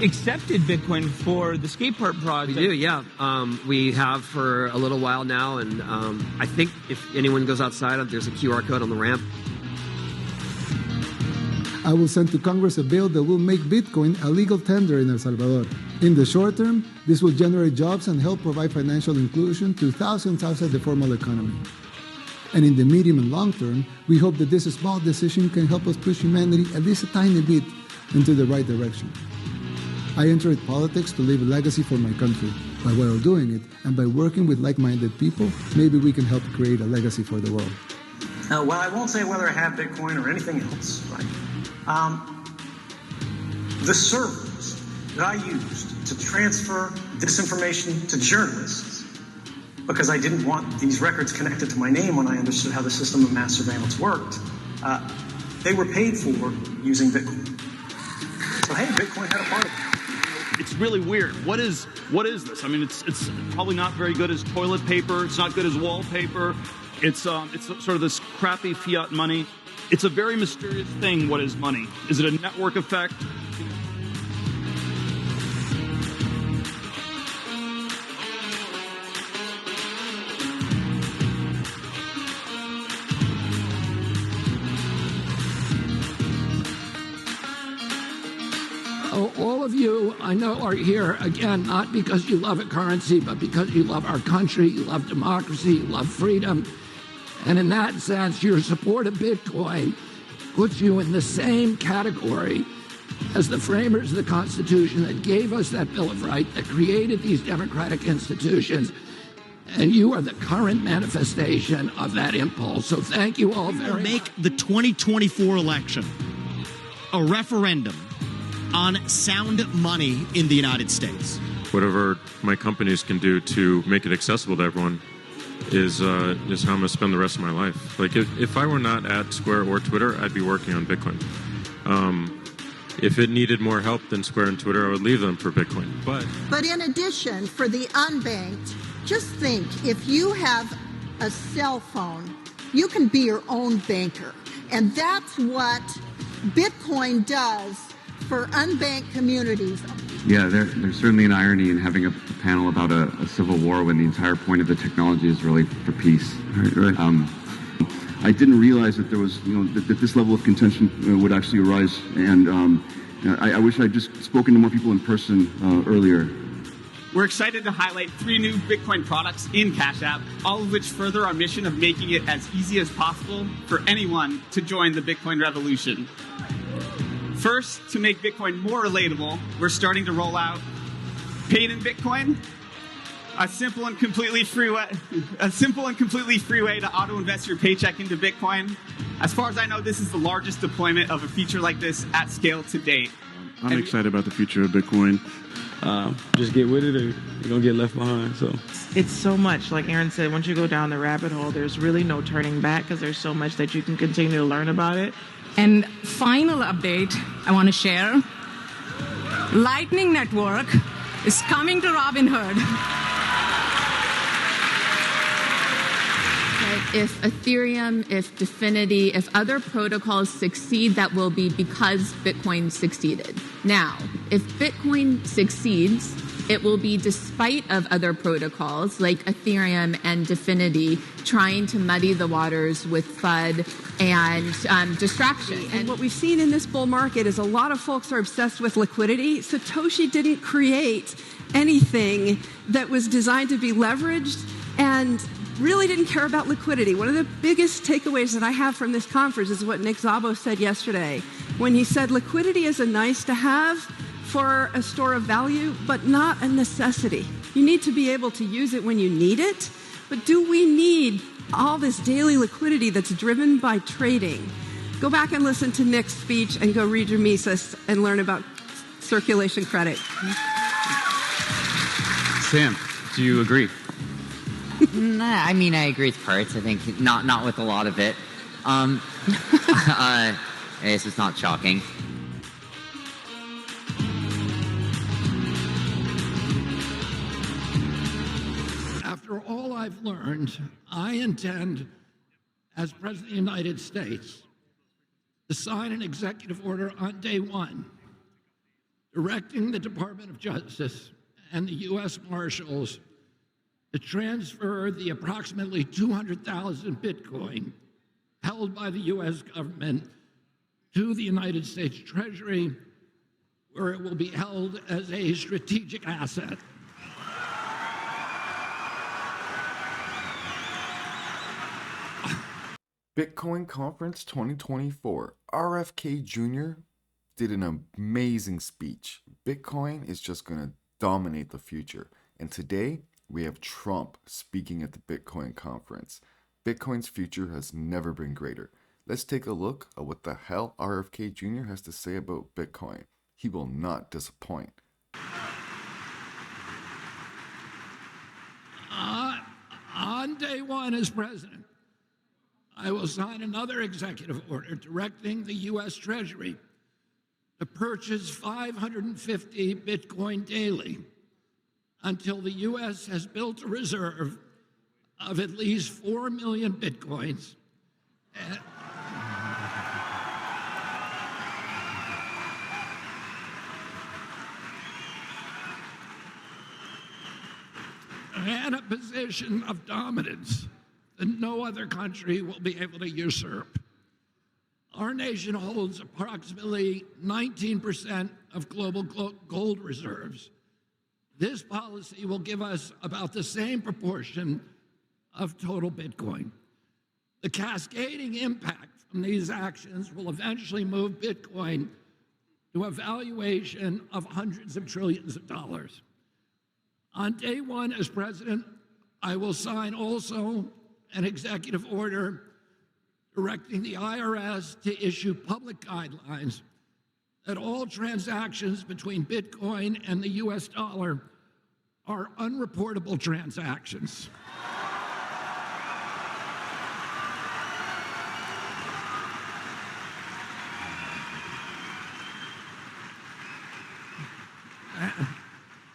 accepted Bitcoin for the skate park project. We do, yeah. We have for a little while now, and I think if anyone goes outside, there's a QR code on the ramp. I will send to Congress a bill that will make Bitcoin a legal tender in El Salvador. In the short term, this will generate jobs and help provide financial inclusion to thousands outside the formal economy. And in the medium and long term, we hope that this small decision can help us push humanity at least a tiny bit into the right direction. I entered politics to leave a legacy for my country. But while doing it, and by working with like-minded people, maybe we can help create a legacy for the world. Well, I won't say whether I have Bitcoin or anything else, right? The servers that I used to transfer this information to journalists, because I didn't want these records connected to my name when I understood how the system of mass surveillance worked, they were paid for using Bitcoin. So hey, Bitcoin had a part of it. It's really weird. What is this? I mean, it's probably not very good as toilet paper. It's not good as wallpaper. It's sort of this crappy fiat money. It's a very mysterious thing. What is money? Is it a network effect? All of you, I know, are here, again, not because you love a currency, but because you love our country, you love democracy, you love freedom. And in that sense, your support of Bitcoin puts you in the same category as the framers of the Constitution that gave us that Bill of Rights, that created these democratic institutions. And you are the current manifestation of that impulse. So thank you all very much. Make the 2024 election a referendum on sound money in the United States. Whatever my companies can do to make it accessible to everyone is how I'm going to spend the rest of my life. Like, if I were not at Square or Twitter, I'd be working on Bitcoin. If it needed more help than Square and Twitter, I would leave them for Bitcoin. But in addition, for the unbanked, just think, if you have a cell phone, you can be your own banker. And that's what Bitcoin does for unbanked communities. Yeah, there's certainly an irony in having a panel about a civil war when the entire point of the technology is really for peace. Right. I didn't realize that there was, that this level of contention would actually arise, and I wish I'd just spoken to more people in person earlier. We're excited to highlight 3 new Bitcoin products in Cash App, all of which further our mission of making it as easy as possible for anyone to join the Bitcoin revolution. First, to make Bitcoin more relatable, we're starting to roll out Paid in Bitcoin, a simple and completely free way to auto-invest your paycheck into Bitcoin. As far as I know, this is the largest deployment of a feature like this at scale to date. I'm excited about the future of Bitcoin. Just get with it or you're going to get left behind. So it's so much, like Aaron said, once you go down the rabbit hole, there's really no turning back because there's so much that you can continue to learn about it. And final update I want to share. Lightning Network is coming to Robinhood. If Ethereum, if Definity, if other protocols succeed, that will be because Bitcoin succeeded. Now, if Bitcoin succeeds, it will be despite of other protocols like Ethereum and Definity trying to muddy the waters with FUD and distraction. And what we've seen in this bull market is a lot of folks are obsessed with liquidity. Satoshi didn't create anything that was designed to be leveraged and really didn't care about liquidity. One of the biggest takeaways that I have from this conference is what Nick Szabo said yesterday when he said liquidity is a nice to have for a store of value, but not a necessity. You need to be able to use it when you need it, but do we need all this daily liquidity that's driven by trading? Go back and listen to Nick's speech and go read your Mises and learn about circulation credit. Sam, do you agree? Nah, I mean, I agree with parts. I think not with a lot of it. This is not shocking. After all I've learned, I intend, as President of the United States, to sign an executive order on day one directing the Department of Justice and the U.S. Marshals to transfer the approximately 200,000 Bitcoin held by the U.S. government to the United States Treasury, where it will be held as a strategic asset. Bitcoin Conference 2024. RFK Jr. did an amazing speech. Bitcoin is just going to dominate the future. And today, we have Trump speaking at the Bitcoin conference. Bitcoin's future has never been greater. Let's take a look at what the hell RFK Jr. has to say about Bitcoin. He will not disappoint. On day one as president, I will sign another executive order directing the U.S. Treasury to purchase 550 Bitcoin daily until the U.S. has built a reserve of at least 4 million Bitcoins. And a position of dominance that no other country will be able to usurp. Our nation holds approximately 19% of global gold reserves. This policy will give us about the same proportion of total Bitcoin. The cascading impact from these actions will eventually move Bitcoin to a valuation of hundreds of trillions of dollars. On day one as president, I will sign also an executive order directing the IRS to issue public guidelines that all transactions between Bitcoin and the US dollar are unreportable transactions.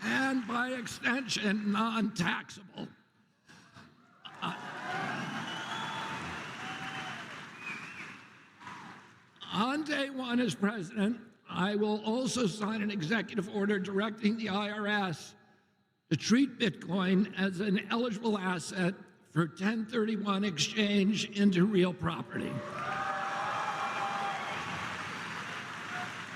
And by extension, non-taxable. On day one as president, I will also sign an executive order directing the IRS to treat Bitcoin as an eligible asset for 1031 exchange into real property.